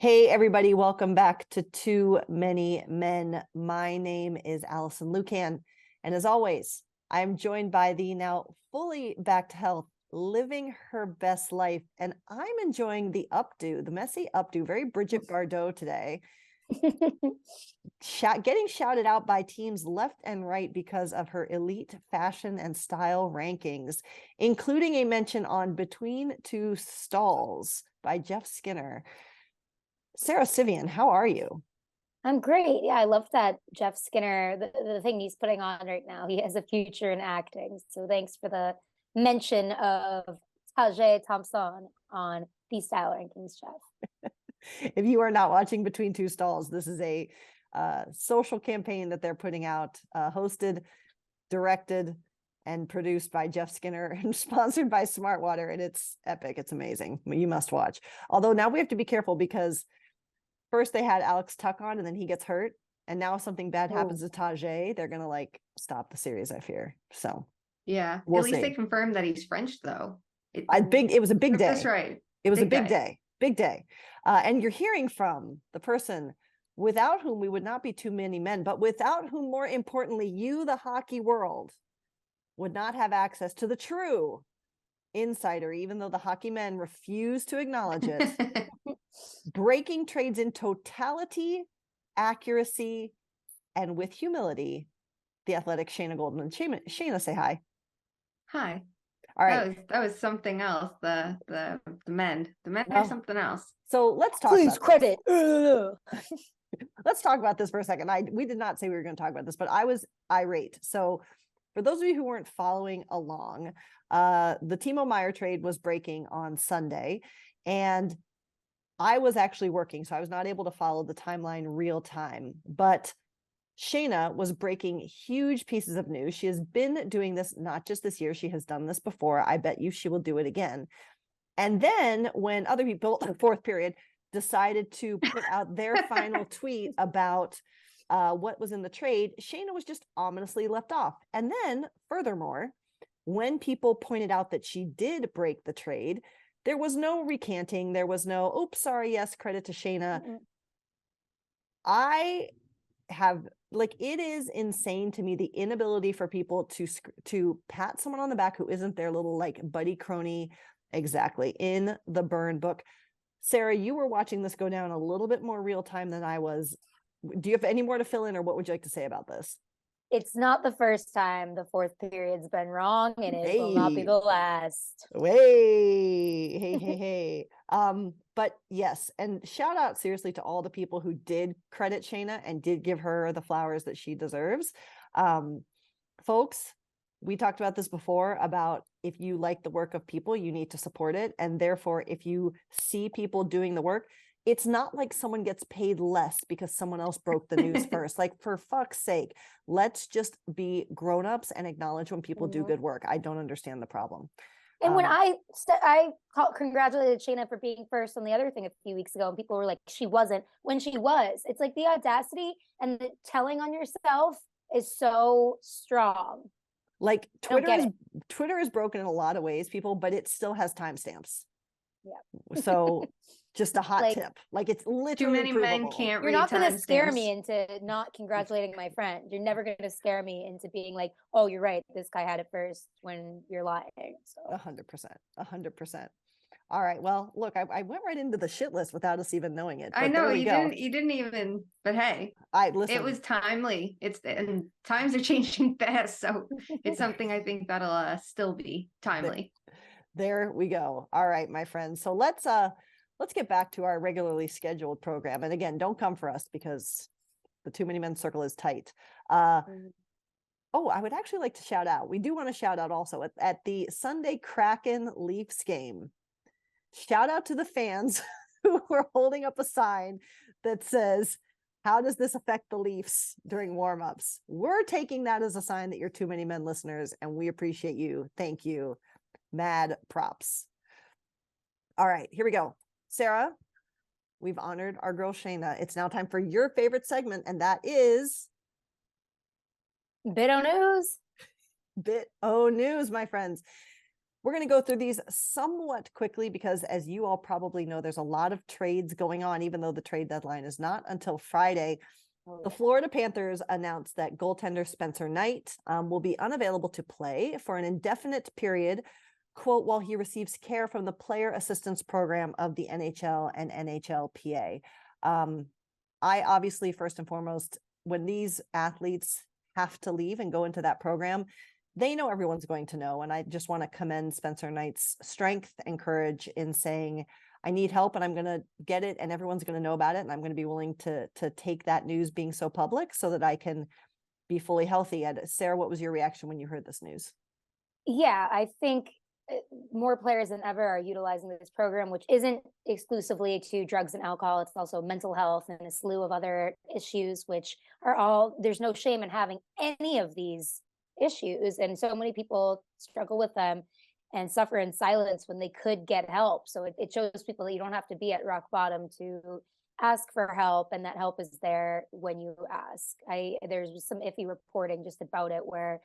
Hey, everybody, welcome back to Too Many Men. My name is Alison Lucan, and as always, I'm joined by the now fully back to health, living her best life, and I'm enjoying the updo, the messy updo, very Bridget Bardot today, getting shouted out by teams left and right because of her elite fashion and style rankings, including a mention on Between Two Stalls by Jeff Skinner. Sara Sivian, how are you? I'm great. Yeah, I love that Jeff Skinner, the thing he's putting on right now. He has a future in acting. So thanks for the mention of Tajay Thompson on the style rankings, Jeff. If you are not watching Between Two Stalls, this is a social campaign that they're putting out, hosted, directed, and produced by Jeff Skinner and sponsored by Smartwater. And it's epic. It's amazing. You must watch. Although now we have to be careful because first they had Alex Tuck on and then he gets hurt. And now if something bad happens to Tajay, they're going to stop the series, I fear. So yeah, we'll at least see. they confirmed that he's French though. It was a big day. That's right. It was a big day. And you're hearing from the person without whom we would not be too many men, but without whom, more importantly, you, the hockey world, would not have access to the true insider, even though the hockey men refuse to acknowledge it. Breaking trades in totality, accuracy, and with humility. The Athletic Shayna Golden. Shayna, say hi. Hi. All right. That was something else. The men are something else. So let's talk. Please credit. Let's talk about this for a second. We did not say we were going to talk about this, but I was irate. So for those of you who weren't following along, the Timo Meier trade was breaking on Sunday, and I was actually working, so I was not able to follow the timeline real time. But Shayna was breaking huge pieces of news. She has been doing this not just this year. She has done this before. I bet you she will do it again. And then when other people, fourth period, decided to put out their final tweet about what was in the trade, Shayna was just ominously left off. And then furthermore, when people pointed out that she did break the trade, there was no recanting. There was no, oops, sorry, yes, credit to Shayna. Mm-hmm. I have, it is insane to me, the inability for people to pat someone on the back who isn't their little buddy crony. Exactly. In the burn book. Sara, you were watching this go down a little bit more real time than I was. Do you have any more to fill in, or what would you like to say about this? It's not the first time the fourth period's been wrong, and it will not be the last. Hey. But yes, and shout out seriously to all the people who did credit Shayna and did give her the flowers that she deserves. Folks, we talked about this before about if you like the work of people, you need to support it. And therefore, if you see people doing the work, it's not like someone gets paid less because someone else broke the news first. For fuck's sake, let's just be grown-ups and acknowledge when people do good work. I don't understand the problem. And when I congratulated Shayna for being first on the other thing a few weeks ago, and people were like, she wasn't, when she was. It's like the audacity and the telling on yourself is so strong. Twitter is broken in a lot of ways, people, but it still has timestamps. Yeah. So just a hot tip. It's literally too many provable. men can't. You're not going to scare me into not congratulating my friend. You're never going to scare me into being like, oh, you're right, this guy had it first, when you're lying. So 100%. All right. Well, look, I went right into the shit list without us even knowing it. I know you didn't even. But hey, listen. It was timely. And times are changing fast, so it's something I think that'll still be timely. There we go. All right, my friends. So let's get back to our regularly scheduled program. And again, don't come for us because the Too Many Men circle is tight. Oh, I would actually like to shout out. We do want to shout out also at the Sunday Kraken Leafs game. Shout out to the fans who were holding up a sign that says, how does this affect the Leafs during warmups? We're taking that as a sign that you're Too Many Men listeners, and we appreciate you. Thank you. Mad props. All right, here we go. Sara, we've honored our girl Shayna. It's now time for your favorite segment, and that is Bit O News. Bit O News, my friends. We're going to go through these somewhat quickly because, as you all probably know, there's a lot of trades going on, even though the trade deadline is not until Friday. The Florida Panthers announced that goaltender Spencer Knight will be unavailable to play for an indefinite period, quote, while he receives care from the Player Assistance Program of the NHL and NHLPA. I obviously, first and foremost, when these athletes have to leave and go into that program, they know everyone's going to know. And I just want to commend Spencer Knight's strength and courage in saying, I need help and I'm going to get it and everyone's going to know about it. And I'm going to be willing to take that news being so public so that I can be fully healthy. And Sarah, what was your reaction when you heard this news? Yeah, I think more players than ever are utilizing this program, which isn't exclusively to drugs and alcohol. It's also mental health and a slew of other issues, which are all, there's no shame in having any of these issues. And so many people struggle with them and suffer in silence when they could get help. So it shows people that you don't have to be at rock bottom to ask for help, and that help is there when you ask. There's some iffy reporting just about it where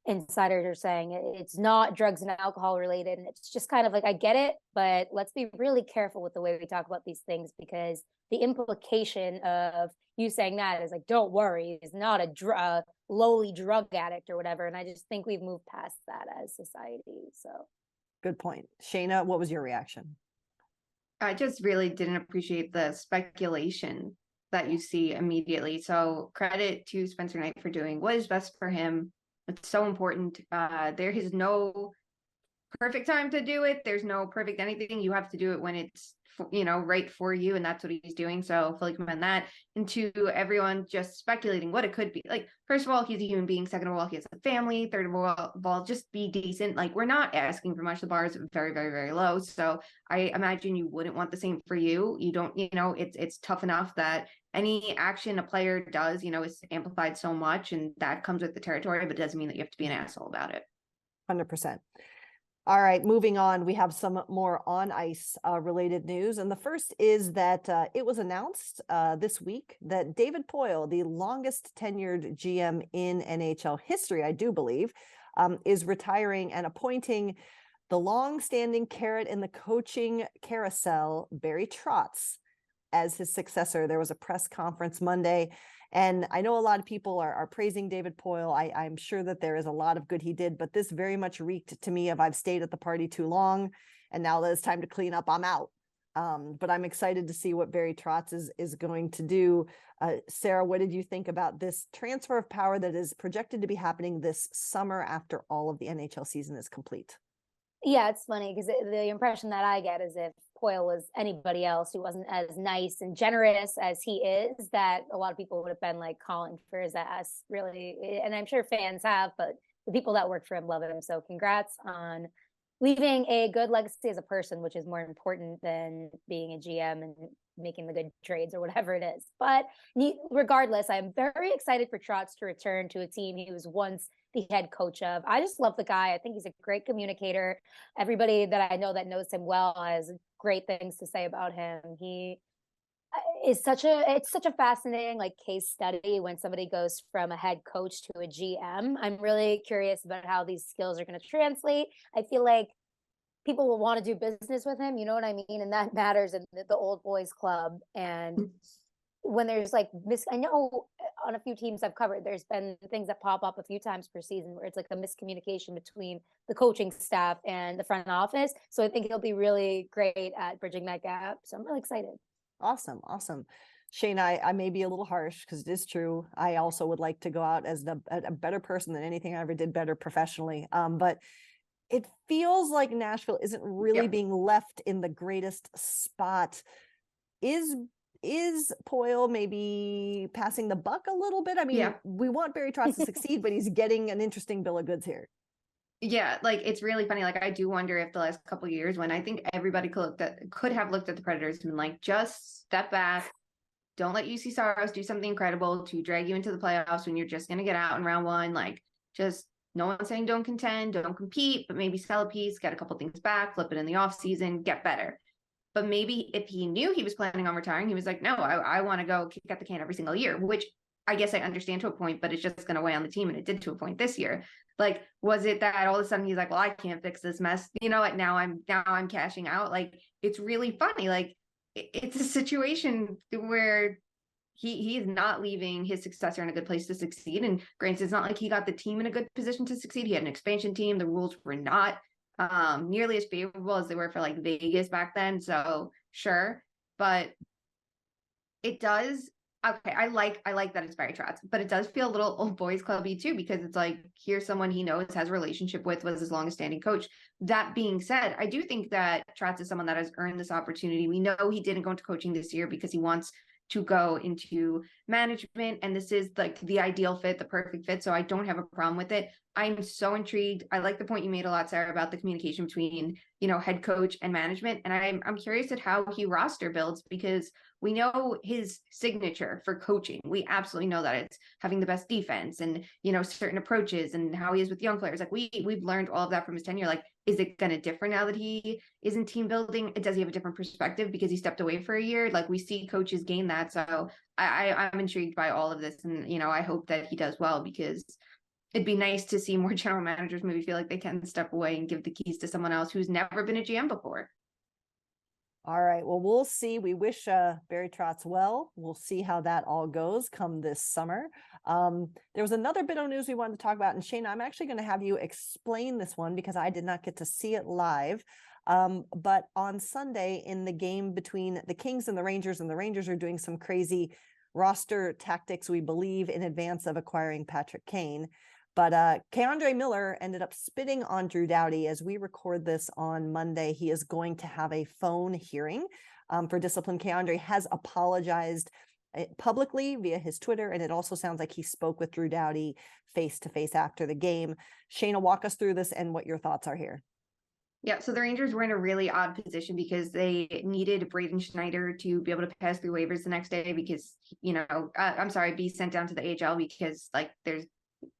insiders are saying it's not drugs and alcohol related, and it's just kind of like, I get it, but let's be really careful with the way we talk about these things, because the implication of you saying that is like, don't worry, he's not a lowly drug addict or whatever. And I just think we've moved past that as society. So good point. Shayna, what was your reaction? I just really didn't appreciate the speculation that you see immediately. So credit to Spencer Knight for doing what is best for him. It's so important. There is no perfect time to do it. There's no perfect anything. You have to do it when it's, right for you. And that's what he's doing. So fully commend that. And to everyone just speculating what it could be. Like, first of all, he's a human being. Second of all, he has a family. Third of all, just be decent. Like, we're not asking for much. The bar is very, very, very low. So I imagine you wouldn't want the same for you. You don't, it's tough enough that any action a player does, is amplified so much, and that comes with the territory, but it doesn't mean that you have to be an asshole about it. 100%. All right, moving on. We have some more on ice related news. And the first is that it was announced this week that David Poile, the longest tenured GM in NHL history, I do believe, is retiring and appointing the long-standing carrot in the coaching carousel, Barry Trotz, as his successor. There was a press conference Monday, and I know a lot of people are praising David Poile. I'm sure that there is a lot of good he did, but this very much reeked to me of I've stayed at the party too long, and now that it's time to clean up, I'm out. But I'm excited to see what Barry Trotz is going to do. Sarah, what did you think about this transfer of power that is projected to be happening this summer after all of the NHL season is complete? Yeah, it's funny because the impression that I get is if Poile was anybody else who wasn't as nice and generous as he is, that a lot of people would have been like calling for his ass, really. And I'm sure fans have, but the people that work for him love him. So congrats on leaving a good legacy as a person, which is more important than being a GM and making the good trades or whatever it is. But regardless, I'm very excited for Trotz to return to a team he was once the head coach of. I just love the guy. I think he's a great communicator. Everybody that I know that knows him well has great things to say about him. He is it's such a fascinating like case study when somebody goes from a head coach to a GM. I'm really curious about how these skills are going to translate. I feel like people will want to do business with him, you know what I mean? And that matters in the old boys club. And when there's like I know on a few teams I've covered, there's been things that pop up a few times per season where it's like a miscommunication between the coaching staff and the front office. So I think he'll be really great at bridging that gap. So I'm really excited. Awesome. Shayna, I may be a little harsh because it is true. I also would like to go out as a better person than anything I ever did better professionally. But it feels like Nashville isn't really being left in the greatest spot. Is Poile maybe passing the buck a little bit? I mean, we want Barry Trotz to succeed, but he's getting an interesting bill of goods here. Yeah, like it's really funny. Like I do wonder if the last couple of years, when I think everybody could have looked at the Predators and been like, just step back, don't let UC Saros do something incredible to drag you into the playoffs when you're just going to get out in round one. Like, just no one's saying don't contend, don't compete, but maybe sell a piece, get a couple things back, flip it in the off season, get better. But maybe if he knew he was planning on retiring, he was like, no, I want to go kick at the can every single year, which I guess I understand to a point, but it's just going to weigh on the team. And it did to a point this year. Like, was it that all of a sudden he's like, well, I can't fix this mess. Like now I'm cashing out. Like, it's really funny. Like it's a situation where he is not leaving his successor in a good place to succeed. And granted, it's not like he got the team in a good position to succeed. He had an expansion team. The rules were not nearly as favorable as they were for like Vegas back then. So sure. But it does. Okay, I like that it's Barry Trotz, but it does feel a little old boys clubby too, because it's like, here's someone he knows, has a relationship with, was his longest standing coach. That being said, I do think that Trotz is someone that has earned this opportunity. We know he didn't go into coaching this year because he wants to go into management, and this is like the ideal fit, the perfect fit. So I don't have a problem with it. I'm so intrigued. I like the point you made a lot, Sarah, about the communication between, head coach and management. And I'm curious at how he roster builds, because we know his signature for coaching. We absolutely know that it's having the best defense and, certain approaches and how he is with young players. Like we've learned all of that from his tenure. Like, is it going to differ now that he is in team building? Does he have a different perspective because he stepped away for a year? Like, we see coaches gain that. So I'm intrigued by all of this. And, I hope that he does well, because it'd be nice to see more general managers maybe feel like they can step away and give the keys to someone else who's never been a GM before. All right. Well, we'll see. We wish Barry Trotz well. We'll see how that all goes come this summer. There was another bit of news we wanted to talk about. And Shayna, I'm actually going to have you explain this one because I did not get to see it live. But on Sunday, in the game between the Kings and the Rangers are doing some crazy roster tactics, we believe, in advance of acquiring Patrick Kane. But K'Andre Miller ended up spitting on Drew Doughty. As we record this on Monday, he is going to have a phone hearing for discipline. K'Andre has apologized publicly via his Twitter, and it also sounds like he spoke with Drew Doughty face-to-face after the game. Shayna, walk us through this and what your thoughts are here. Yeah, so the Rangers were in a really odd position because they needed Braden Schneider to be able to pass through waivers the next day because, be sent down to the AHL because, there's,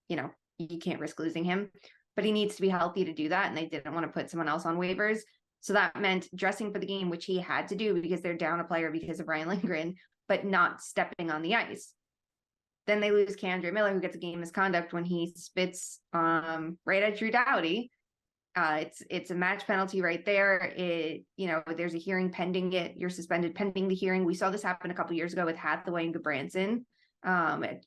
you can't risk losing him, but he needs to be healthy to do that. And they didn't want to put someone else on waivers. So that meant dressing for the game, which he had to do because they're down a player because of Ryan Lindgren, but not stepping on the ice. Then they lose K'Andre Miller, who gets a game misconduct when he spits right at Drew Doughty. It's a match penalty right there. There's a hearing pending it. You're suspended pending the hearing. We saw this happen a couple years ago with Hathaway and Gudbranson. It's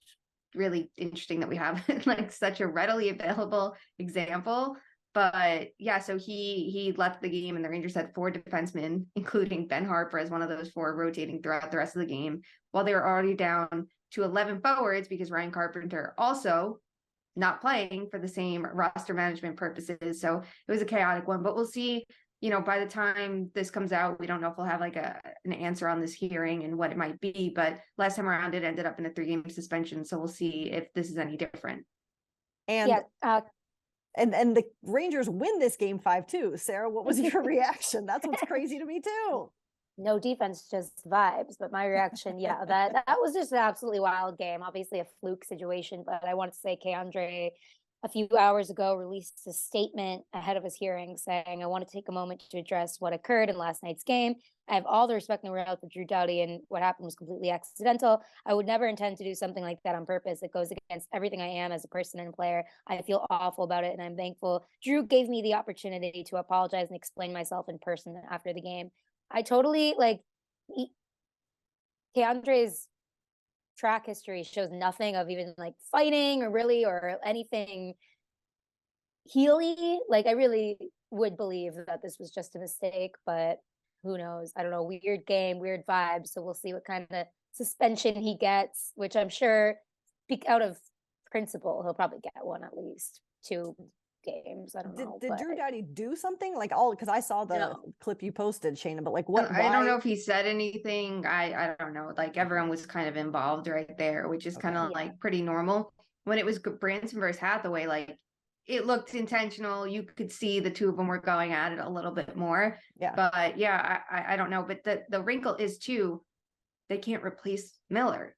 really interesting that we have such a readily available example. But yeah, so he left the game, and the Rangers had 4 defensemen, including Ben Harper as one of those 4, rotating throughout the rest of the game, while they were already down to 11 forwards because Ryan Carpenter also not playing for the same roster management purposes. So it was a chaotic one, but we'll see, by the time this comes out, we don't know if we'll have an answer on this hearing and what it might be, but last time around it ended up in a 3-game suspension. So we'll see if this is any different. And yeah, and the Rangers win this game 5-2. Sarah, what was your reaction? That's what's crazy to me too. No defense, just vibes. But my reaction, yeah, that was just an absolutely wild game. Obviously a fluke situation, but I wanted to say K'Andre a few hours ago released a statement ahead of his hearing saying, I want to take a moment to address what occurred in last night's game. I have all the respect in the world for Drew Doughty, and what happened was completely accidental. I would never intend to do something like that on purpose. It goes against everything I am as a person and a player. I feel awful about it, and I'm thankful Drew gave me the opportunity to apologize and explain myself in person after the game. I totally K'Andre's track history shows nothing of even fighting or anything heely. I really would believe that this was just a mistake, but who knows? I don't know. Weird game, weird vibe. So we'll see what kind of suspension he gets, which I'm sure, out of principle, he'll probably get one at least 2 games. I don't know. Did Drew Doughty do something because I saw the clip you posted, Shayna, but what? I don't know if he said anything. I don't know. Everyone was kind of involved right there, which is kind of pretty normal. When it was Branson versus Hathaway, it looked intentional. You could see the 2 of them were going at it a little bit more. Yeah. But yeah, I don't know. But the wrinkle is too, they can't replace Miller.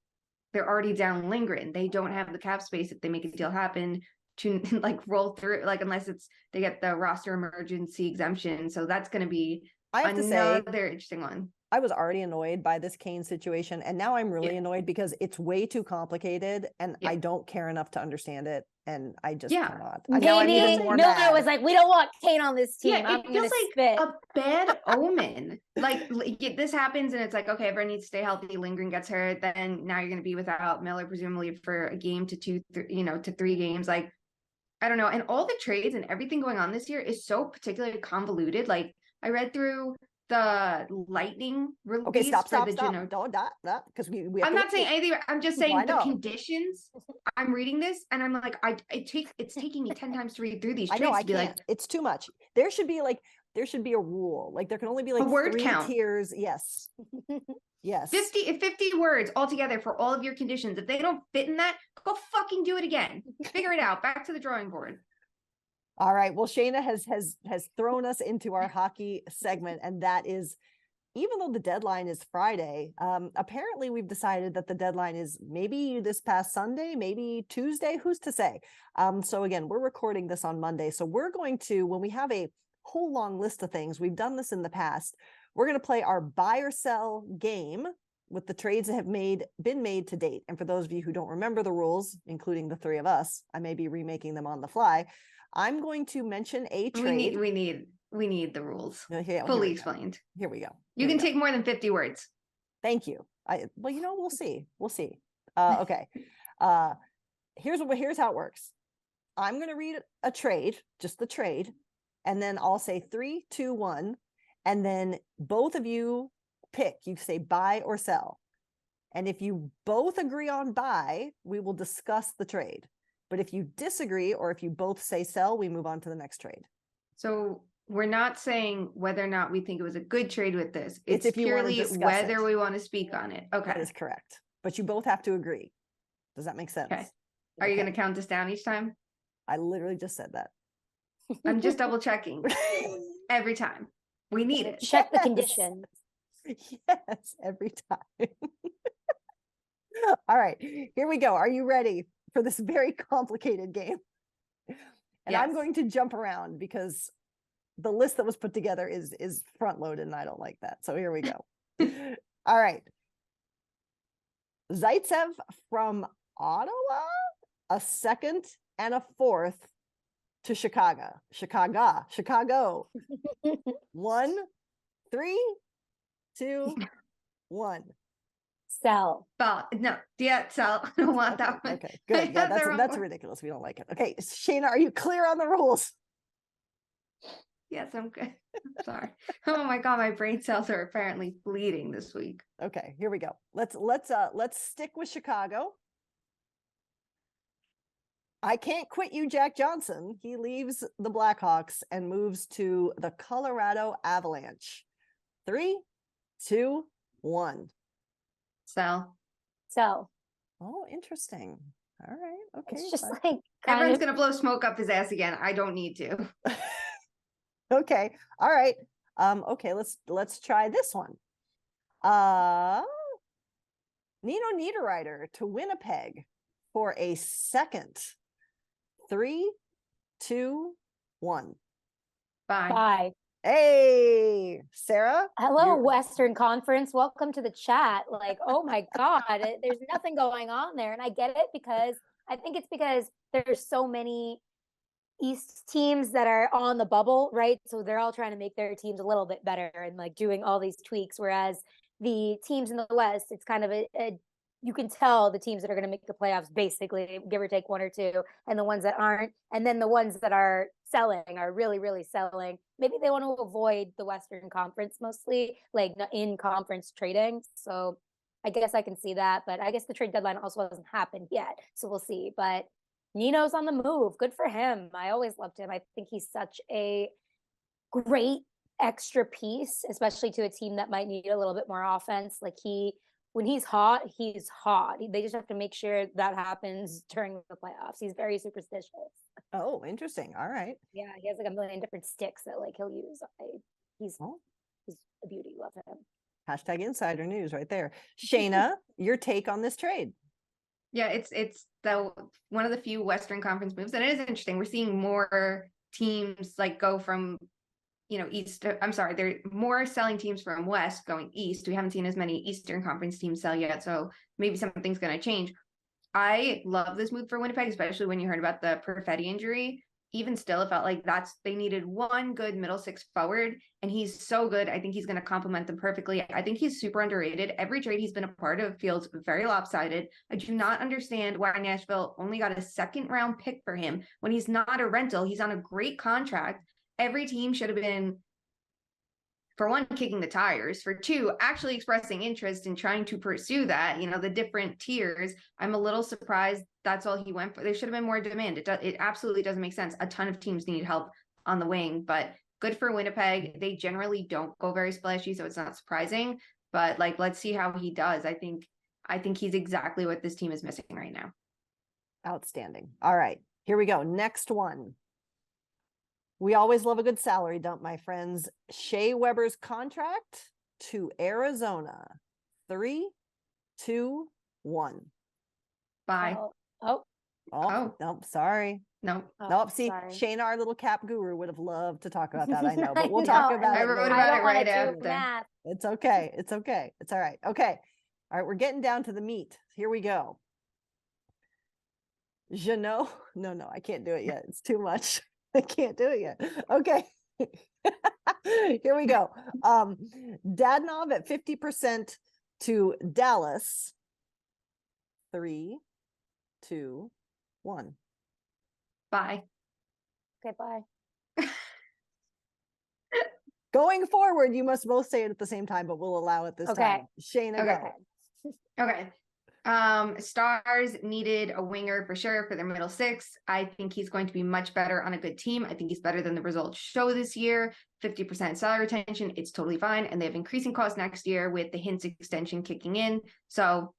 They're already down Lindgren. They don't have the cap space if they make a deal happen to roll through, unless they get the roster emergency exemption. So that's going to be another interesting one. I was already annoyed by this Kane situation, and now I'm really annoyed because it's way too complicated, and I don't care enough to understand it, and I just cannot. Now I'm even more Miller mad. was like, we don't want Kane on this team. Yeah, it feels like a bad omen. Like this happens, and it's like, okay, everyone needs to stay healthy. Lindgren gets hurt, then now you're going to be without Miller, presumably for a game to to 3 games. Like, I don't know. And all the trades and everything going on this year is so particularly convoluted. Like, I read through the Lightning release. Okay, stop. Don't because we I'm not saying anything. I'm just saying the conditions. I'm reading this and I'm like, it's taking me 10 times to read through these trades. I know, I to be can't. Like, it's too much. There should be a rule. Like there can only be like a word 3 count. tiers. Yes. Yes. 50 words altogether for all of your conditions. If they don't fit in that, go fucking do it again. Figure it out. Back to the drawing board. All right. Well, Shayna has thrown us into our hockey segment, and that is, even though the deadline is Friday, apparently we've decided that the deadline is maybe this past Sunday, maybe Tuesday. Who's to say? So again, we're recording this on Monday. So we're going to, when we have a whole long list of things, we've done this in the past, we're going to play our buy or sell game with the trades that have been made to date. And for those of you who don't remember the rules, including the 3 of us, I may be remaking them on the fly. I'm going to mention a trade. We need the rules fully explained. Here we go. You can take more than 50 words. Thank you. Well, we'll see. Okay. Here's how it works. I'm going to read a trade, just the trade, and then I'll say 3, 2, 1, and then both of you pick. You say buy or sell, and if you both agree on buy, we will discuss the trade. But if you disagree, or if you both say sell, we move on to the next trade. So we're not saying whether or not we think it was a good trade with this. It's if you purely whether we want to speak on it. Okay. That is correct. But you both have to agree. Does that make sense? Okay. Are you going to count us down each time? I literally just said that. I'm just double checking every time. We need it. Check the conditions. Yes, every time. All right, here we go. Are you ready for this very complicated game? And yes. I'm going to jump around because the list that was put together is front loaded and I don't like that. So here we go. All right. Zaitsev from Ottawa, a 2nd and a 4th to Chicago. 1, 3, 2, 1. Sell. No, sell. I don't want that one. Okay, good. Yeah, that's ridiculous. We don't like it. Okay, Shayna, are you clear on the rules? Yes, I'm good. I'm sorry. Oh my God, my brain cells are apparently bleeding this week. Okay, here we go. Let's stick with Chicago. I can't quit you, Jack Johnson. He leaves the Blackhawks and moves to the Colorado Avalanche. 3, 2, 1. Sell. Oh, interesting. All right. Okay. It's just like everyone's gonna blow smoke up his ass again. I don't need to. Okay. All right. Okay, let's try this one. Nino Niederreiter to Winnipeg for a 2nd. 3, 2, 1. Bye. Hey, Sara. Hello, Western Conference. Welcome to the chat. Like, oh my God, there's nothing going on there. And I get it because I think it's because there's so many East teams that are on the bubble, right? So they're all trying to make their teams a little bit better and like doing all these tweaks. Whereas the teams in the West, it's kind of you can tell the teams that are going to make the playoffs, basically, give or take 1 or 2, and the ones that aren't. And then the ones that are selling are really, really selling. Maybe they want to avoid the Western Conference mostly, like in conference trading. So I guess I can see that. But I guess the trade deadline also hasn't happened yet. So we'll see. But Nino's on the move. Good for him. I always loved him. I think he's such a great extra piece, especially to a team that might need a little bit more offense. Like when he's hot, he's hot. They just have to make sure that happens during the playoffs. He's very superstitious. Oh, interesting. All right. Yeah, he has like a million different sticks that like he'll use. He's a beauty. Love him. Hashtag insider news right there. Shayna, your take on this trade? Yeah, it's the one of the few Western Conference moves, and it is interesting. We're seeing more teams like go from East. I'm sorry, there are more selling teams from West going East. We haven't seen as many Eastern Conference teams sell yet, so maybe something's going to change. I love this move for Winnipeg, especially when you heard about the Perfetti injury. Even still, it felt like they needed one good middle six forward, and he's so good. I think he's going to complement them perfectly. I think he's super underrated. Every trade he's been a part of feels very lopsided. I do not understand why Nashville only got a second-round pick for him when he's not a rental. He's on a great contract. Every team should have been, for one, kicking the tires, for two, actually expressing interest in trying to pursue that, the different tiers. I'm a little surprised that's all he went for. There should have been more demand. It absolutely doesn't make sense. A ton of teams need help on the wing, but good for Winnipeg. They generally don't go very splashy, so it's not surprising, but let's see how he does. I think he's exactly what this team is missing right now. Outstanding. All right, here we go. Next one. We always love a good salary dump, my friends. Shea Weber's contract to Arizona. 3, 2, 1. Bye. Nope. Sorry. Nope. Nope. See, sorry. Shayna, our little cap guru, would have loved to talk about that. I know, but we'll talk about it. I wrote later. about it right after. Math. It's okay. It's okay. It's all right. Okay. All right. We're getting down to the meat. Here we go. Jeannot. No, I can't do it yet. It's too much. I can't do it yet. Okay. Here we go. Dadonov at 50% to Dallas. 3, 2, 1. Bye. Okay, bye. Going forward, you must both say it at the same time, but we'll allow it this time. Shayna, Okay. go. Okay. Stars needed a winger for sure for their middle six. I think he's going to be much better on a good team. I think he's better than the results show this year. 50% salary retention, it's totally fine. And they have increasing costs next year with the Hintz extension kicking in. So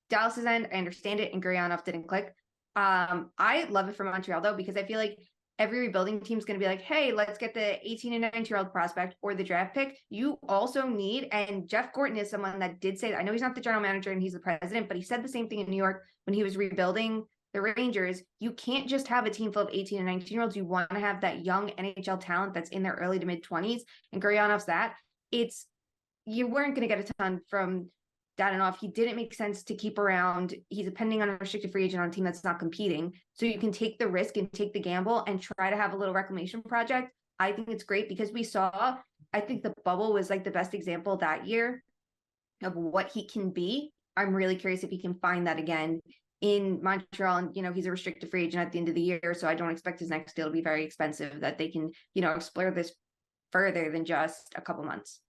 Dallas's end, I understand it, and Gurianov didn't click. I love it for Montreal though, because I feel like every rebuilding team is going to be like, hey, let's get the 18 and 19-year-old prospect or the draft pick. You also need, and Jeff Gorton is someone that did say, I know he's not the general manager and he's the president, but he said the same thing in New York when he was rebuilding the Rangers. You can't just have a team full of 18 and 19-year-olds. You want to have that young NHL talent that's in their early to mid 20s. And Gurianov's that. You weren't going to get a ton from Dadonov. He didn't make sense to keep around. He's a pending unrestricted free agent on a team that's not competing. So you can take the risk and take the gamble and try to have a little reclamation project. I think it's great because I think the bubble was the best example that year of what he can be. I'm really curious if he can find that again in Montreal. And, he's a restricted free agent at the end of the year. So I don't expect his next deal to be very expensive, that they can, explore this further than just a couple months.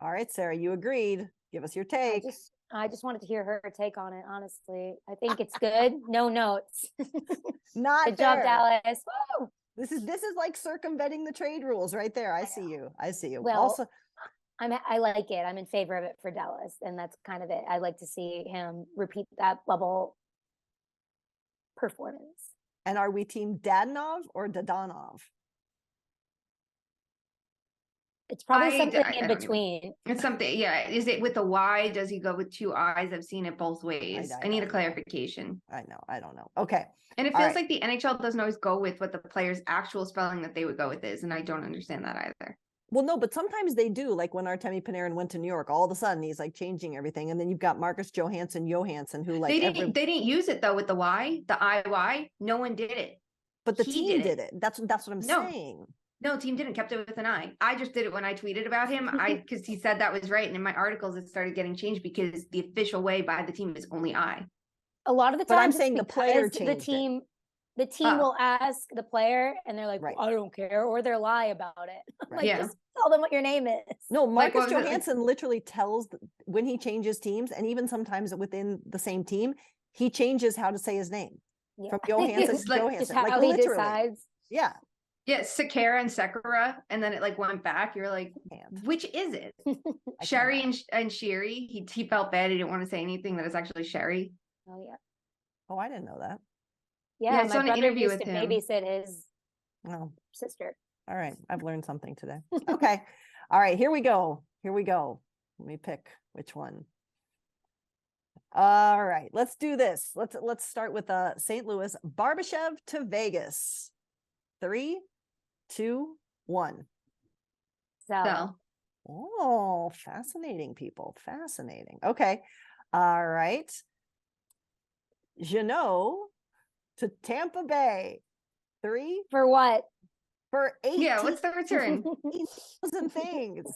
All right, Sarah, you agreed. Give us your take. I just wanted to hear her take on it, honestly. I think it's good. No notes. Not good fair. job, Dallas. Woo! This is like circumventing the trade rules right there. I see you. Well, also, I like it. I'm in favor of it for Dallas, and that's kind of it. I like to see him repeat that bubble performance. And are we team Dadonov or Dadonov? It's probably something in between. It's something, yeah. Is it with a Y? Does he go with 2 I's? I've seen it both ways. I need a clarification. I know. I don't know. Okay. And it feels like the NHL doesn't always go with what the player's actual spelling that they would go with is. And I don't understand that either. Well, no, but sometimes they do. Like when Artemi Panarin went to New York, all of a sudden he's changing everything. And then you've got Marcus Johansson who they didn't use it though with the Y, the IY. No one did it. But the team did it. That's what I'm saying. No, team didn't. Kept it with an I. I just did it when I tweeted about him. Because he said that was right. And in my articles, it started getting changed because the official way by the team is only I. A lot of the time, I'm saying the player changed the team will ask the player and they're like, right. well, I don't care. Or they'll lie about it. Right. Just tell them what your name is. No, Marcus Johansson literally tells when he changes teams, and even sometimes within the same team, he changes how to say his name. From Johansson to Johansson. Just how he decides. Yeah. Yeah, Sakara and Sekera, and then it went back. You're like, which is it? Sherry and Sherry. He felt bad. He didn't want to say anything that is actually Sherry. Oh yeah. Oh, I didn't know that. Yeah, I saw an interview with him. Babysit his sister. All right, I've learned something today. Okay, all right, here we go. Let me pick which one. All right, let's do this. Let's start with St. Louis. Barbashev to Vegas. 3, 2, 1. So. Oh, fascinating, people. Fascinating. Okay. All right. Jeannot to Tampa Bay. 3 For what? for 18,000 Yeah, what's the return? things.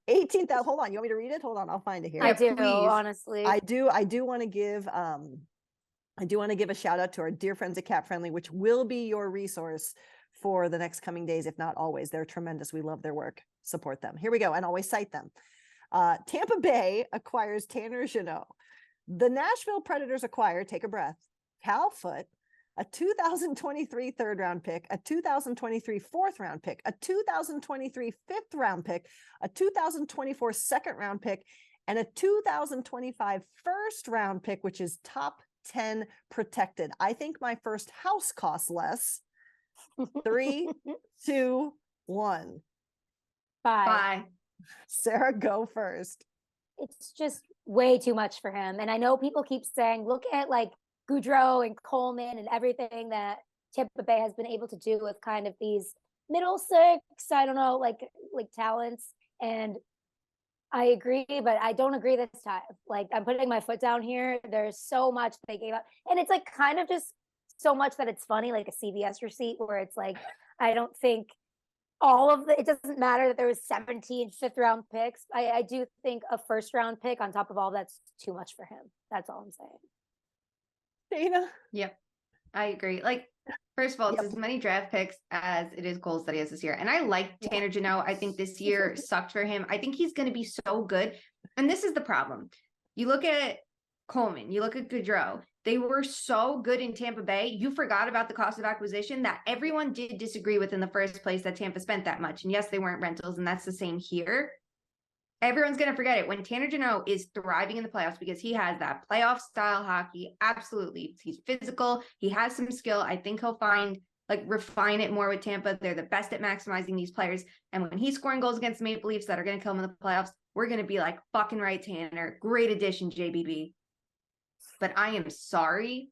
18,000. Hold on. You want me to read it? Hold on. I'll find it here. I do, please. honestly. I do want to give a shout out to our dear friends at Cap Friendly, which will be your resource for the next coming days, if not always. They're tremendous. We love their work. Support them. Here we go. And always cite them. Tampa Bay acquires Tanner Jeannot. The Nashville Predators acquire, take a breath, Cal Foote, a 2023 third round pick, a 2023 fourth round pick, a 2023 fifth round pick, a 2024 second round pick, and a 2025 first round pick, which is top 10 protected. I think my first house costs less. 3, 2, 1. Bye. Sara, go first. It's just way too much for him. And I know people keep saying, look at like Goudreau and Coleman and everything that Tampa Bay has been able to do with kind of these middle six, I don't know, like talents. And I agree, but I don't agree this time. Like, I'm putting my foot down here. There's so much they gave up. And it's like kind of just so much that it's funny, like a CVS receipt where it's like, I don't think it doesn't matter that there was 17 fifth round picks. I do think a first round pick on top of all that's too much for him. That's all I'm saying. Shayna? Yep, I agree. Like, first of all, it's as many draft picks as it is goals that he has this year. And I like Tanner Jeannot. I think this year sucked for him. I think he's going to be so good. And this is the problem. You look at Coleman, you look at Goudreau. They were so good in Tampa Bay. You forgot about the cost of acquisition that everyone did disagree with in the first place, that Tampa spent that much. And yes, they weren't rentals, and that's the same here. Everyone's going to forget it when Tanner Jeannot is thriving in the playoffs because he has that playoff style hockey. Absolutely. He's physical. He has some skill. I think he'll refine it more with Tampa. They're the best at maximizing these players. And when he's scoring goals against Maple Leafs that are going to kill him in the playoffs, we're going to be like, fucking right, Tanner. Great addition, JBB. But I am sorry.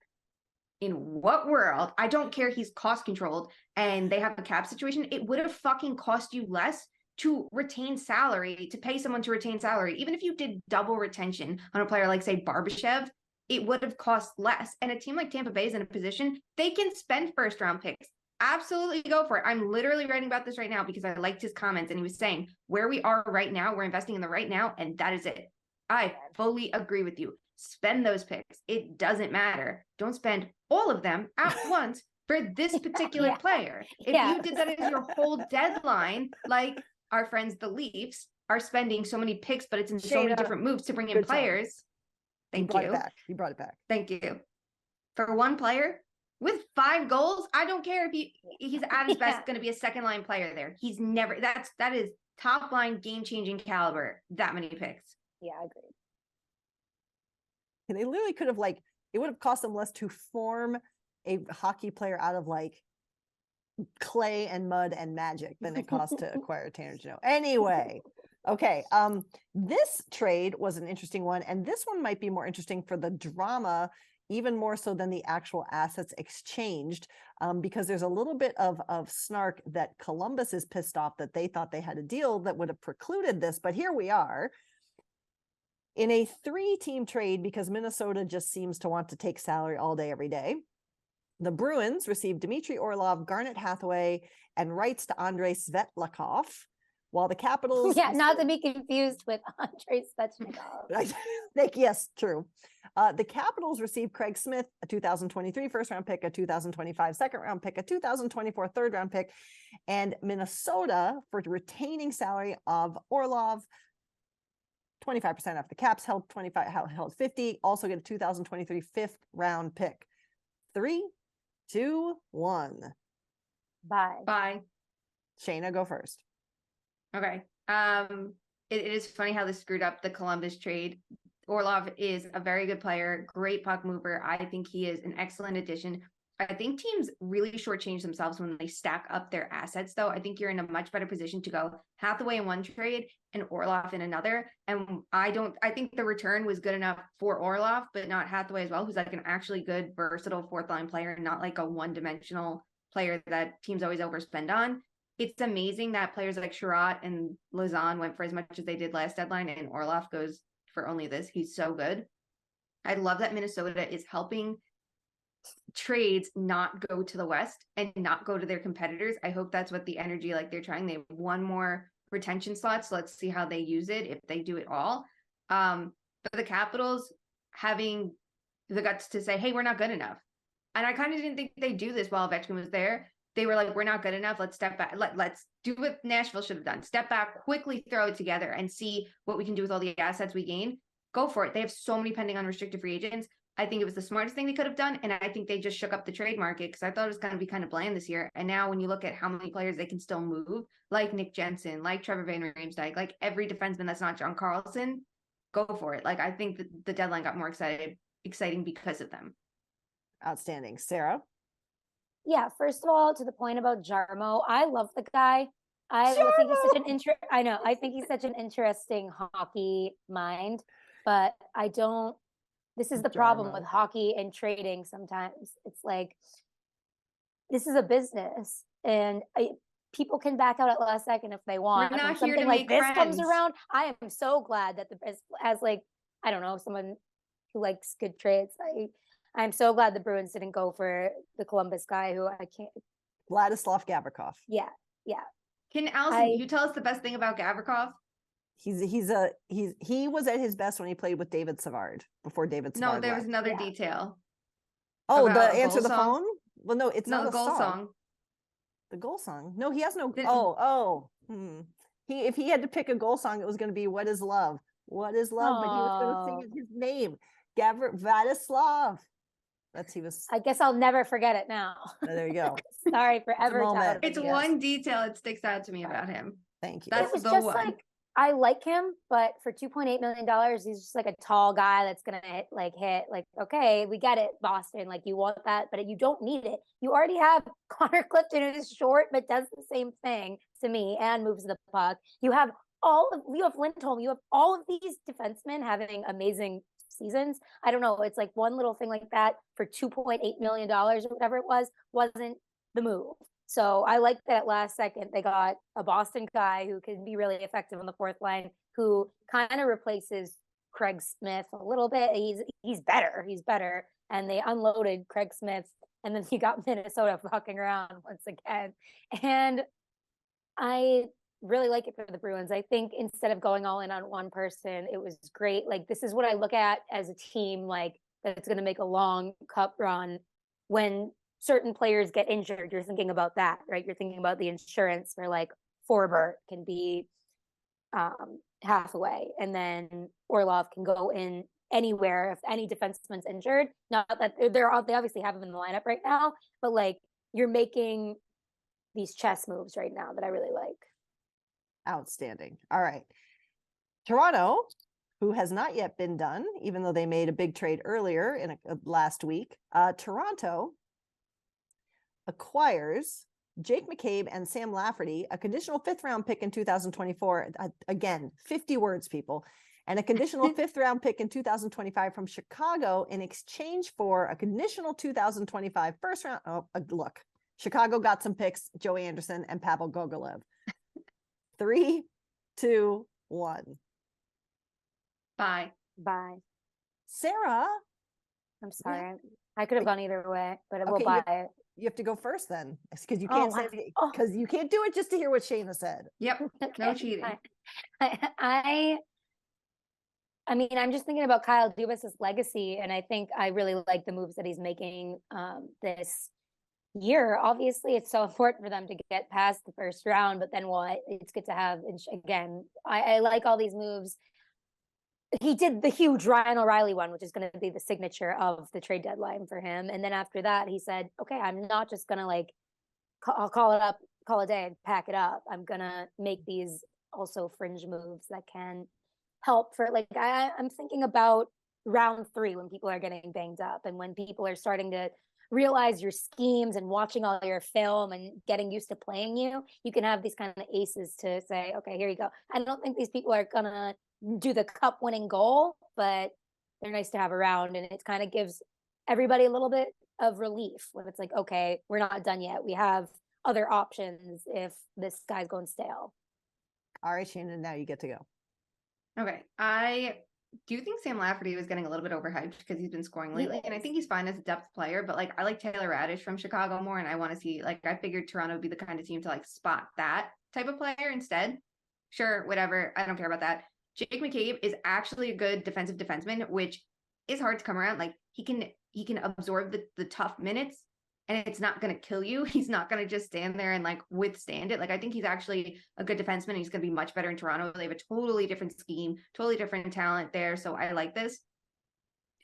In what world? I don't care. He's cost controlled and they have a cap situation. It would have fucking cost you less to retain salary, to pay someone to retain salary. Even if you did double retention on a player like, say, Barbashev, it would have cost less. And a team like Tampa Bay is in a position they can spend first round picks. Absolutely go for it. I'm literally writing about this right now because I liked his comments and he was saying where we are right now, we're investing in the right now, and that is it. I fully agree with you. Spend those picks. It doesn't matter. Don't spend all of them at once for this particular player. If you did that as your whole deadline, like our friends, the Leafs, are spending so many picks, but it's in so many different moves to bring in players. Thank you. You brought it back. Thank you. For one player with 5 goals, I don't care if he's at his best going to be a second line player there. He's never, that is top line game-changing caliber, that many picks. Yeah, I agree. And they literally could have it would have cost them less to form a hockey player out of clay and mud and magic than it cost to acquire Tanner Jeannot. Anyway, okay. This trade was an interesting one, and this one might be more interesting for the drama, even more so than the actual assets exchanged, because there's a little bit of snark that Columbus is pissed off that they thought they had a deal that would have precluded this, but here we are. In a 3-team trade, because Minnesota just seems to want to take salary all day, every day, the Bruins received Dmitry Orlov, Garnet Hathaway, and rights to Andrei Svetlakov, while the Capitals... Yeah, not to be confused with Andrei Svechnikov. Yes, true. The Capitals received Craig Smith, a 2023 first-round pick, a 2025 second-round pick, a 2024 third-round pick, and Minnesota, for retaining salary of Orlov, 25% off the caps, held 50, also get a 2023 fifth round pick. 3, 2, 1. Bye. Shayna, go first. Okay. It is funny how this screwed up the Columbus trade. Orlov is a very good player, great puck mover. I think he is an excellent addition. I think teams really shortchange themselves when they stack up their assets, though. I think you're in a much better position to go Hathaway in one trade and Orlov in another. And I think the return was good enough for Orlov, but not Hathaway as well, who's like an actually good, versatile fourth line player, not like a one-dimensional player that teams always overspend on. it's amazing that players like Sherratt and Lausanne went for as much as they did last deadline, and Orlov goes for only this. He's so good. I love that Minnesota is helping trades not go to the West and not go to their competitors. I hope that's what the energy, like they're trying. They have one more retention slot, so let's see how they use it, if they do it all. But the Capitals having the guts to say, hey, we're not good enough. And I kind of didn't think they'd do this while Ovechkin was there. They were like, we're not good enough. Let's step back. Let's do what Nashville should have done. Step back, quickly throw it together and see what we can do with all the assets we gain. Go for it. They have so many pending unrestricted free agents. I think it was the smartest thing they could have done. And I think they just shook up the trade market because I thought it was going to be kind of bland this year. And now when you look at how many players they can still move, like Nick Jensen, like Trevor Van Riemsdyk, like every defenseman that's not John Carlson, go for it. Like I think that the deadline got more exciting because of them. Outstanding. Sara? Yeah, first of all, to the point about Jarmo, I love the guy. I think he's such an I think he's such an interesting hockey mind, but I don't. This is the problem with hockey and trading. Sometimes it's like this is a business, and people can back out at last second if they want. We're not when here something to like make this friends. comes around, I am so glad that as like I don't know, someone who likes good trades. I'm so glad the Bruins didn't go for the Columbus guy who I can't. Vladislav Gavrikov. Yeah. Can Alison, you tell us the best thing about Gavrikov? He was at his best when he played with David Savard before David Savard. No, there was another detail. Oh, the answer the phone? Well, no, it's not the a goal song. The goal song. No, he has no. If he had to pick a goal song, it was going to be "What Is Love." What is love? But he was going to sing his name, Vladislav. I guess I'll never forget it now. There you go. Sorry for ever. It's one detail that sticks out to me about him. Thank you. It was just one. Like I like him, but for $2.8 million, he's just like a tall guy that's gonna hit. Okay, we get it, Boston. Like you want that, but you don't need it. You already have Connor Clifton, who is short but does the same thing to me and moves the puck. You have Lindholm. You have all of these defensemen having amazing seasons. I don't know. It's like one little thing like that for $2.8 million or whatever it wasn't the move. So I like that at last second they got a Boston guy who can be really effective on the fourth line, who kind of replaces Craig Smith a little bit. He's better. And they unloaded Craig Smith, and then he got Minnesota fucking around once again. And I really like it for the Bruins. I think instead of going all in on one person, it was great. Like this is what I look at as a team, like that's going to make a long cup run. When certain players get injured, you're thinking about that, right? You're thinking about the insurance for like Forbert can be Hathaway, and then Orlov can go in anywhere if any defenseman's injured. Not that they obviously have him in the lineup right now, but like you're making these chess moves right now that I really like. Outstanding. All right. Toronto, who has not yet been done, even though they made a big trade earlier in last week. Toronto acquires Jake McCabe and Sam Lafferty, a conditional 5th round pick in 2024. Again, 50 words, people. And a conditional 5th round pick in 2025 from Chicago in exchange for a conditional 2025 first round. Oh, look, Chicago got some picks, Joey Anderson and Pavel Gogolev. 3, 2, 1. Bye. Sara. I'm sorry. I could have gone either way, but we'll buy it. You have to go first then, because you can't because you can't do it just to hear what Shayna said. Yep. Okay. No cheating. I mean, I'm just thinking about Kyle Dubas's legacy, and I think I really like the moves that he's making this year. Obviously, it's so important for them to get past the first round, but then what? It's good to have again. I like all these moves. He did the huge Ryan O'Reilly one, which is going to be the signature of the trade deadline for him. And then after that, he said, okay, I'm not just going to I'll call a day and pack it up. I'm going to make these also fringe moves that can help for I'm thinking about round 3 when people are getting banged up and when people are starting to realize your schemes and watching all your film and getting used to playing you can have these kind of aces to say, okay, here you go. I don't think these people are going to do the cup winning goal, but they're nice to have around, and it kind of gives everybody a little bit of relief when it's like, okay, we're not done yet. We have other options if this guy's going stale. All right, Shayna, now you get to go. Okay. I do think Sam Lafferty was getting a little bit overhyped because he's been scoring lately. And I think he's fine as a depth player, but like I like Taylor Radish from Chicago more. And I want to see, like, I figured Toronto would be the kind of team to like spot that type of player instead. Sure, whatever. I don't care about that. Jake McCabe is actually a good defensive defenseman, which is hard to come around. Like he can absorb the tough minutes and it's not going to kill you. He's not going to just stand there and like withstand it. Like I think he's actually a good defenseman. He's going to be much better in Toronto. They have a totally different scheme, totally different talent there. So I like this.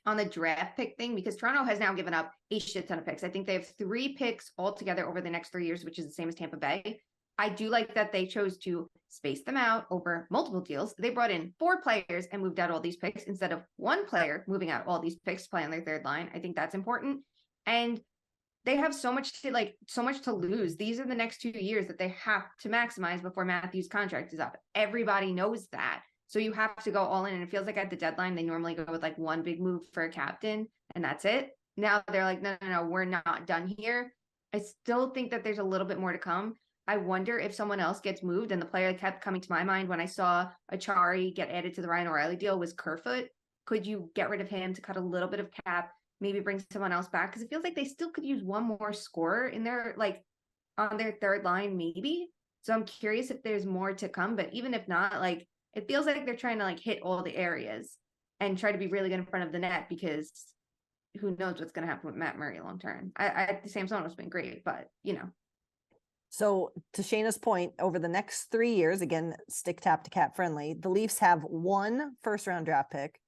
On the draft pick thing, because Toronto has now given up a shit ton of picks. I think they have 3 picks altogether over the next 3 years, which is the same as Tampa Bay. I do like that they chose to space them out over multiple deals. They brought in 4 players and moved out all these picks instead of 1 player moving out all these picks to play on their third line. I think that's important. And they have so much to lose. These are the next 2 years that they have to maximize before Matthews' contract is up. Everybody knows that. So you have to go all in. And it feels like at the deadline, they normally go with like 1 big move for a captain and that's it. Now they're like, no, we're not done here. I still think that there's a little bit more to come. I wonder if someone else gets moved. And the player that kept coming to my mind when I saw Achari get added to the Ryan O'Reilly deal was Kerfoot. Could you get rid of him to cut a little bit of cap, maybe bring someone else back? Because it feels like they still could use one more scorer in their, like, on their third line, maybe. So I'm curious if there's more to come. But even if not, like, it feels like they're trying to, like, hit all the areas and try to be really good in front of the net because who knows what's going to happen with Matt Murray long term. Samsonov has been great, but, you know. So to Shayna's point, over the next 3 years, again, stick tap to cap friendly, the Leafs have 1 first-round draft pick,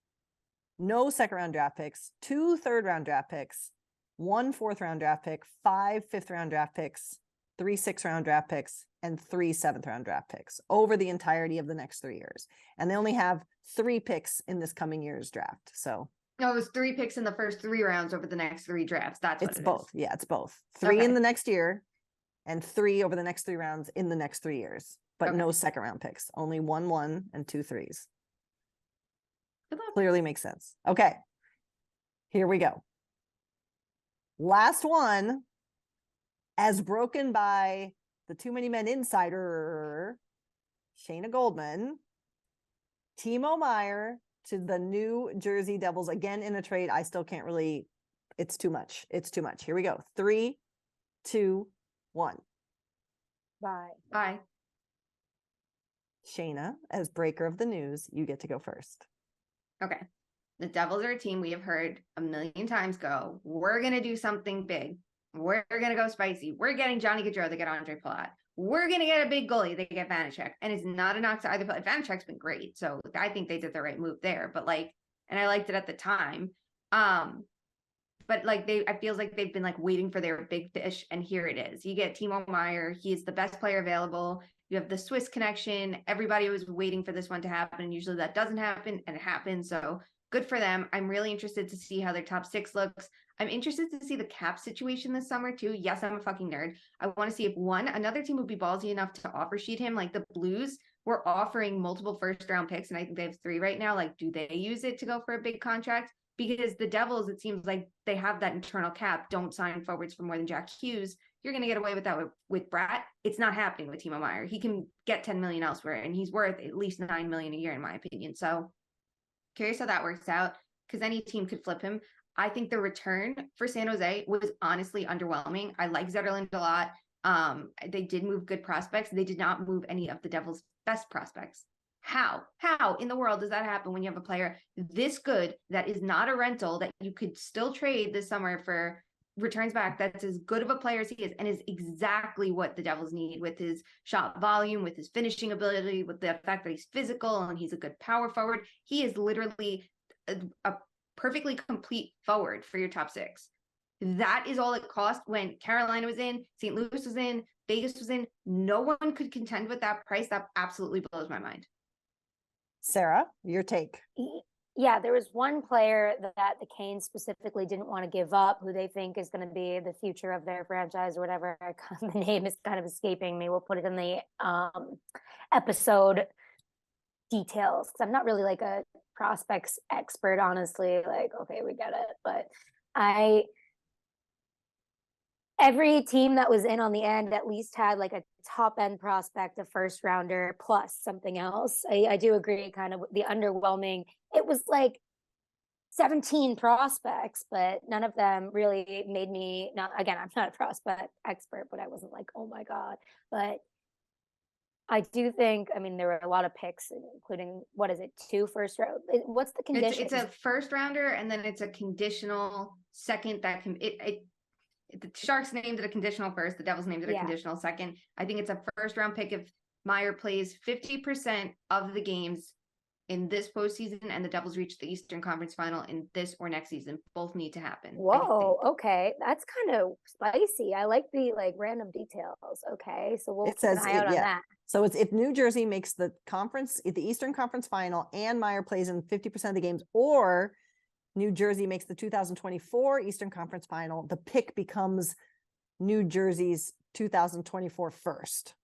no second-round draft picks, 2 third-round draft picks, 1 fourth-round draft pick, 5 fifth-round draft picks, 3 sixth-round draft picks, and 3 seventh-round draft picks over the entirety of the next 3 years. And they only have 3 picks in this coming year's draft. So no, it was 3 picks in the first 3 rounds over the next 3 drafts. That's what it's both. Is. Yeah, it's both. 3 okay. in the next year and 3 over the next 3 rounds in the next 3 years, but okay. no second round picks, only 1 and 2 3s. Clearly makes sense. Okay, here we go. Last one, as broken by the Too Many Men insider, Shayna Goldman, Timo Meier to the New Jersey Devils, again in a trade. I still can't really, it's too much. It's too much. Here we go. 3, 2, 1. Bye. Shayna, as breaker of the news, you get to go first. Okay. The Devils are a team we have heard a million times go, we're going to do something big. We're going to go spicy. We're getting Johnny Gaudreau. They get Andre Palat. We're going to get a big goalie. They get Vanacek. And it's not a knock to either. Vanacek's been great. So I think they did the right move there. But like, and I liked it at the time. But like I feels like they've been like waiting for their big fish, and here it is. You get Timo Meier. He is the best player available. You have the Swiss connection. Everybody was waiting for this one to happen, and usually that doesn't happen, and it happens. So good for them. I'm really interested to see how their top 6 looks. I'm interested to see the cap situation this summer too. Yes, I'm a fucking nerd. I want to see if another team would be ballsy enough to offer sheet him. Like the Blues were offering multiple first-round picks, and I think they have 3 right now. Like, do they use it to go for a big contract? Because the Devils, it seems like they have that internal cap. Don't sign forwards for more than Jack Hughes. You're going to get away with that with Bratt. It's not happening with Timo Meier. He can get 10 million elsewhere, and he's worth at least 9 million a year, in my opinion. So curious how that works out, because any team could flip him. I think the return for San Jose was honestly underwhelming. I like Zetterlund a lot. They did move good prospects. They did not move any of the Devils' best prospects. How in the world does that happen when you have a player this good that is not a rental that you could still trade this summer for returns back, that's as good of a player as he is and is exactly what the Devils need with his shot volume, with his finishing ability, with the fact that he's physical and he's a good power forward. He is literally a perfectly complete forward for your top 6. That is all it cost when Carolina was in, St. Louis was in, Vegas was in. No one could contend with that price. That absolutely blows my mind. Sara, your take. Yeah, there was one player that the Canes specifically didn't want to give up, who they think is going to be the future of their franchise or whatever. The name is kind of escaping me. We'll put it in the episode details, because I'm not really like a prospects expert, honestly. Like, okay, we get it. But every team that was in on the end at least had like a top end prospect, a first rounder plus something else. I do agree, kind of the underwhelming. It was like 17 prospects, but none of them really made me not, again, I'm not a prospect expert, but I wasn't like, oh my God. But I do think, I mean, there were a lot of picks, including, what is it, 2 first round? What's the condition? It's a first rounder, and then it's a conditional second that can, the Sharks named it a conditional first, the Devils named it a conditional second. I think it's a first round pick if Meier plays 50% of the games in this postseason and the Devils reach the Eastern Conference Final in this or next season. Both need to happen. Whoa, okay. That's kind of spicy. I like the like random details. Okay, so we'll keep an eye out on that. So it's if New Jersey makes the Eastern Conference Final and Meier plays in 50% of the games, or New Jersey makes the 2024 Eastern Conference Final, the pick becomes New Jersey's 2024 first.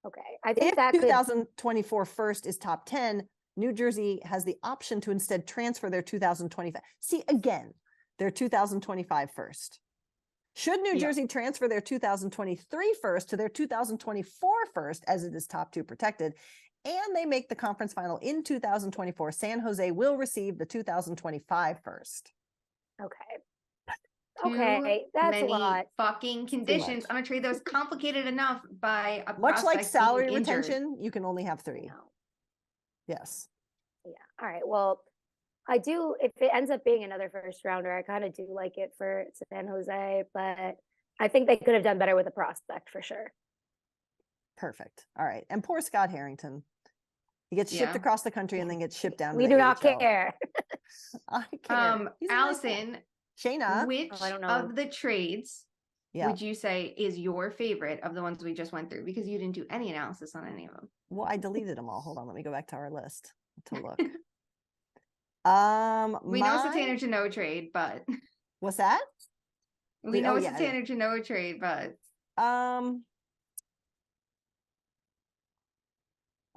Okay, I think if that 2024 first is top 10, New Jersey has the option to instead transfer their 2025. See, again, their 2025 first. Should New Jersey transfer their 2023 first to their 2024 first, as it is top 2 protected, and they make the conference final in 2024, San Jose will receive the 2025 first. Okay, that's many a lot. fucking conditions on a trade that was complicated enough by a much like salary being injured. retention. You can only have 3. Yes. Yeah. All right. Well, I do. If it ends up being another first rounder, I kind of do like it for San Jose, but I think they could have done better with a prospect for sure. Perfect. All right. And poor Scott Harrington. He gets shipped across the country and then gets shipped down. We do not care. I care. Allison, Shayna, which of the trades would you say is your favorite of the ones we just went through? Because you didn't do any analysis on any of them. Well, I deleted them all. Hold on, let me go back to our list to look. We know it's a Tanner Jeannot trade, but what's that? We know it's a Tanner Jeannot trade, but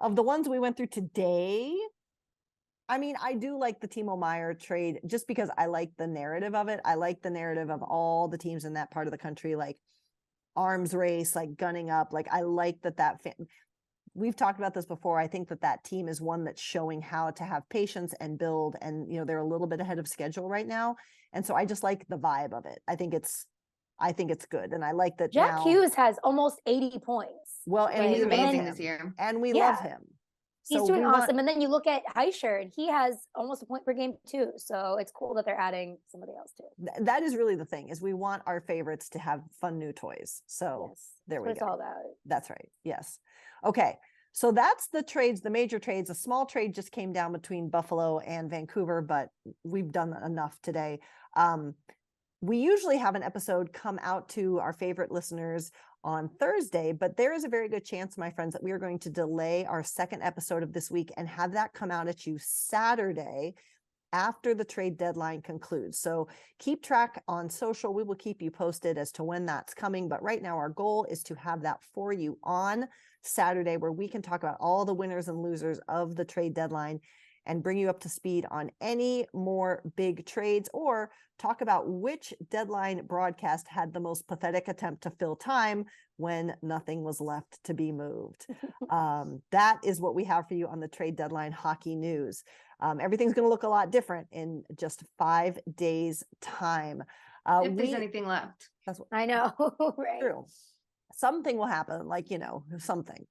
of the ones we went through today, I mean, I do like the Timo Meier trade just because I like the narrative of it. I like the narrative of all the teams in that part of the country, like arms race, like gunning up. Like I like that we've talked about this before. I think that team is one that's showing how to have patience and build, and they're a little bit ahead of schedule right now. And so I just like the vibe of it. I think it's good. And I like that Jack Hughes has almost 80 points. Well, and he's amazing this year. And we love him. He's doing awesome. And then you look at Heischer, and he has almost a point per game too. So it's cool that they're adding somebody else too. That is really the thing, is we want our favorites to have fun new toys. So there we go. It's all about it. That's right. Yes. Okay. So that's the trades, the major trades. A small trade just came down between Buffalo and Vancouver, but we've done enough today. We usually have an episode come out to our favorite listeners on Thursday, but there is a very good chance, my friends, that we are going to delay our second episode of this week and have that come out at you Saturday after the trade deadline concludes. So keep track on social. We will keep you posted as to when that's coming. But right now, our goal is to have that for you on Saturday, where we can talk about all the winners and losers of the trade deadline and bring you up to speed on any more big trades, or talk about which deadline broadcast had the most pathetic attempt to fill time when nothing was left to be moved. That is what we have for you on the trade deadline hockey news. Everything's going to look a lot different in just 5 days' time. If there's anything left. That's what I know. Right. True. Something will happen, like, something.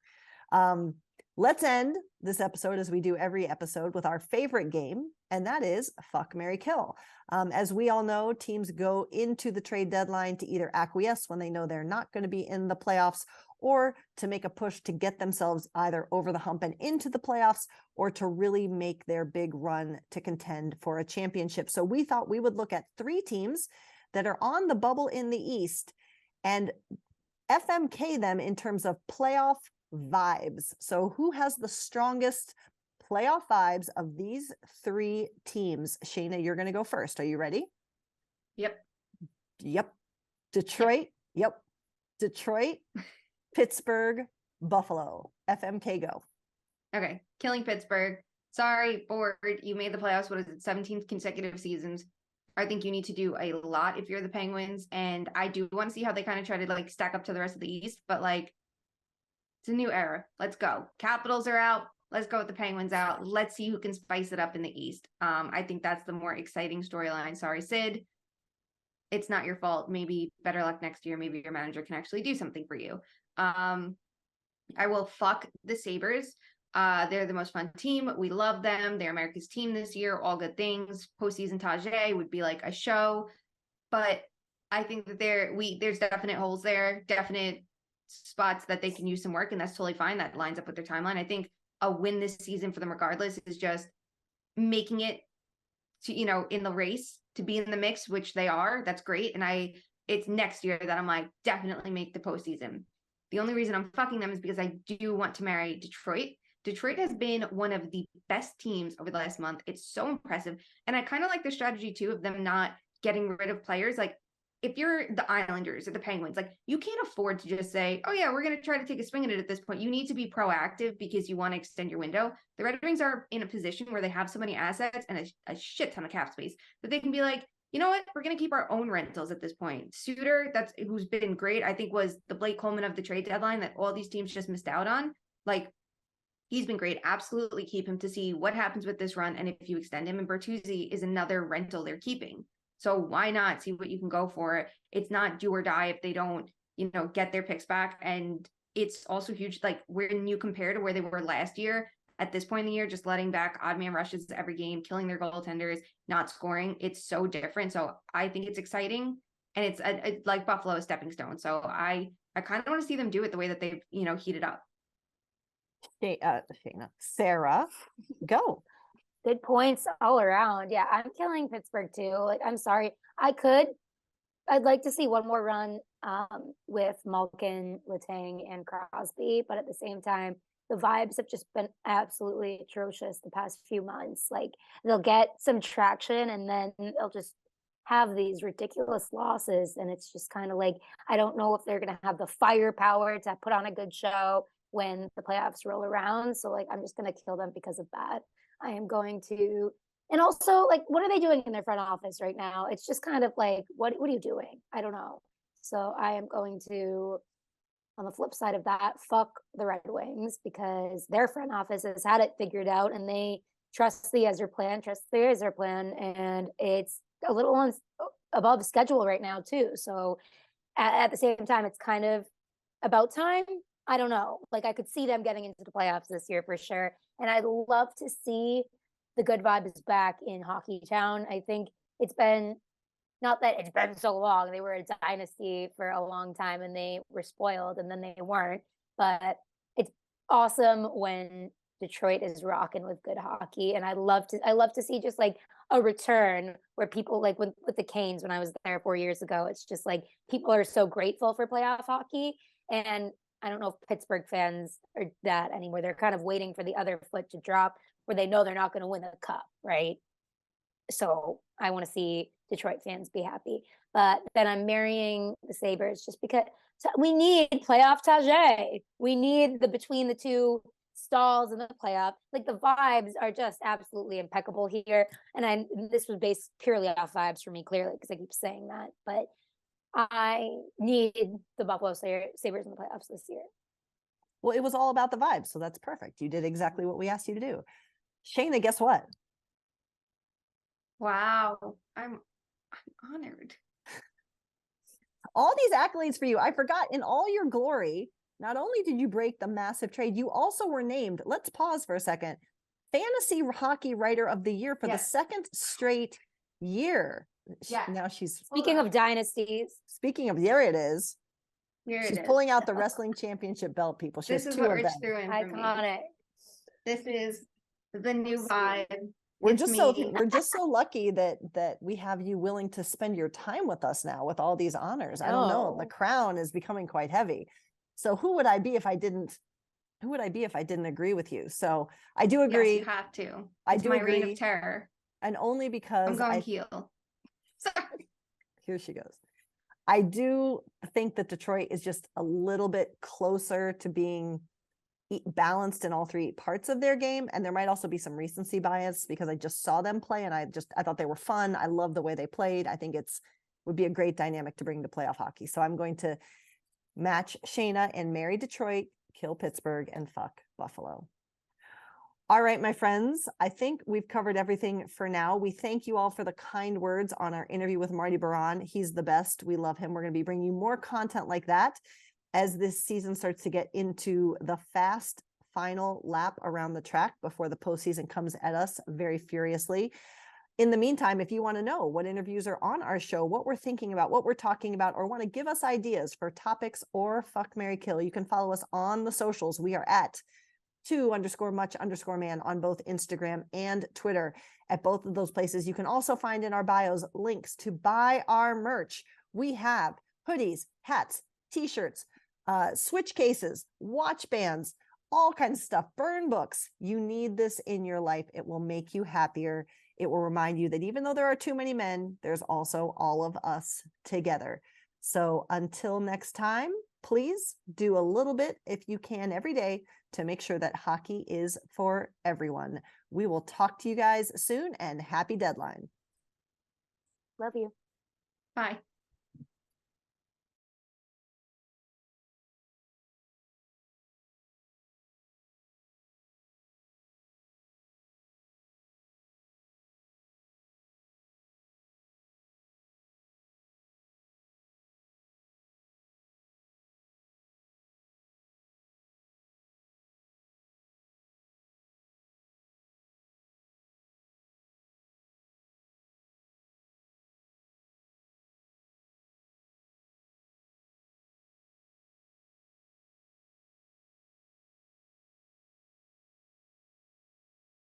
Let's end this episode, as we do every episode, with our favorite game, and that is Fuck, Marry, Kill. As we all know, teams go into the trade deadline to either acquiesce when they know they're not going to be in the playoffs, or to make a push to get themselves either over the hump and into the playoffs, or to really make their big run to contend for a championship. So we thought we would look at 3 teams that are on the bubble in the East and FMK them in terms of playoff vibes. So who has the strongest playoff vibes of these 3 teams? Shayna, you're going to go first. Are you ready? Yep. Detroit. Yep. Detroit, Pittsburgh, Buffalo. FMK, go. Okay. Killing Pittsburgh. Sorry, bored. You made the playoffs. What is it? 17 consecutive seasons. I think you need to do a lot if you're the Penguins. And I do want to see how they kind of try to like stack up to the rest of the East. But like, it's a new era. Let's go. Capitals are out. Let's go with the Penguins out. Let's see who can spice it up in the East. I think that's the more exciting storyline. Sorry, Sid. It's not your fault. Maybe better luck next year. Maybe your manager can actually do something for you. I will fuck the Sabres. They're the most fun team. We love them. They're America's team this year. All good things. Postseason Tajay would be like a show. But I think that there's definite holes there, definite spots that they can use some work, and that's totally fine. That lines up with their timeline. I think a win this season for them regardless is just making it to, in the race to be in the mix, which they are. That's great. And it's next year that I'm like, definitely make the postseason. The only reason I'm fucking them is because I do want to marry Detroit. Detroit has been one of the best teams over the last month. It's so impressive. And I kind of like their strategy too of them not getting rid of players. Like if you're the Islanders or the Penguins, like you can't afford to just say, oh yeah, we're going to try to take a swing at it at this point. You need to be proactive because you want to extend your window. The Red Wings are in a position where they have so many assets and a shit ton of cap space that they can be like, you know what? We're going to keep our own rentals at this point. Suter, who's been great, I think was the Blake Coleman of the trade deadline that all these teams just missed out on. Like, he's been great. Absolutely keep him to see what happens with this run. And if you extend him, and Bertuzzi is another rental they're keeping. So why not see what you can go for? It's not do or die if they don't, get their picks back. And it's also huge. Like when you compare to where they were last year, at this point in the year, just letting back odd man rushes every game, killing their goaltenders, not scoring. It's so different. So I think it's exciting. And it's like Buffalo a stepping stone. So I kind of want to see them do it the way that they've, heated up. Shayna, Sara, go. Good points all around. Yeah, I'm killing Pittsburgh too. Like, I'm sorry. I'd like to see one more run with Malkin, Letang, and Crosby, but at the same time, the vibes have just been absolutely atrocious the past few months. Like they'll get some traction and then they'll just have these ridiculous losses. And it's just kind of like, I don't know if they're going to have the firepower to put on a good show when the playoffs roll around. So like, I'm just going to kill them because of that. I am going to, and also like, what are they doing in their front office right now? It's just kind of like, what are you doing? I don't know. So I am going to, on the flip side of that, fuck the Red Wings because their front office has had it figured out and they trust the Ezra plan, and it's a little above schedule right now too. So at the same time, it's kind of about time. I don't know. Like I could see them getting into the playoffs this year for sure. And I'd love to see the good vibes back in Hockey Town. I think it's been, not that it's been so long, they were a dynasty for a long time and they were spoiled and then they weren't, but it's awesome when Detroit is rocking with good hockey. And I love to see just like a return where people like with the Canes, when I was there 4 years ago, it's just like people are so grateful for playoff hockey. And I don't know if Pittsburgh fans are that anymore. They're kind of waiting for the other foot to drop where they know they're not going to win the cup, right? So I want to see Detroit fans be happy. But then I'm marrying the Sabres just because we need playoff Tajay. We need the between the two stalls in the playoff. Like the vibes are just absolutely impeccable here. And this was based purely off vibes for me, clearly, because I keep saying that. But I need the Buffalo Sabres in the playoffs this year. Well, it was all about the vibes, so that's perfect. You did exactly what we asked you to do. Shayna, guess what? Wow, I'm honored. All these accolades for you. I forgot, in all your glory, not only did you break the massive trade, you also were named, let's pause for a second, Fantasy Hockey Writer of the Year for the second straight year. Yeah. Now she's speaking of dynasties. Speaking of, there it is. She's pulling out the wrestling championship belt, people. She this has is two what of Rich them. threw in for me. Iconic. This is the new vibe. We're just so lucky that we have you willing to spend your time with us now with all these honors. I don't know. The crown is becoming quite heavy. So who would I be if I didn't agree with you? So I do agree. Yes, you have to. I do agree. Reign of terror. And only because I'm going heel. Sorry. Here she goes. I do think that Detroit is just a little bit closer to being balanced in all three parts of their game. And there might also be some recency bias because I just saw them play and I thought they were fun. I love the way they played. I think would be a great dynamic to bring to playoff hockey. So I'm going to match Shayna and marry Detroit, kill Pittsburgh, and fuck Buffalo. All right, my friends, I think we've covered everything for now. We thank you all for the kind words on our interview with Marty Baron. He's the best. We love him. We're going to be bringing you more content like that as this season starts to get into the fast final lap around the track before the postseason comes at us very furiously. In the meantime, if you want to know what interviews are on our show, what we're thinking about, what we're talking about, or want to give us ideas for topics or fuck, marry, kill, you can follow us on the socials. We are at @2_much_man on both Instagram and Twitter. At both of those places, you can also find in our bios links to buy our merch. We have hoodies, hats, t-shirts, switch cases, watch bands, all kinds of stuff, burn books. You need this in your life. It will make you happier. It will remind you that even though there are too many men, there's also all of us together. So until next time, please do a little bit, if you can, every day to make sure that hockey is for everyone. We will talk to you guys soon, and happy deadline. Love you. Bye.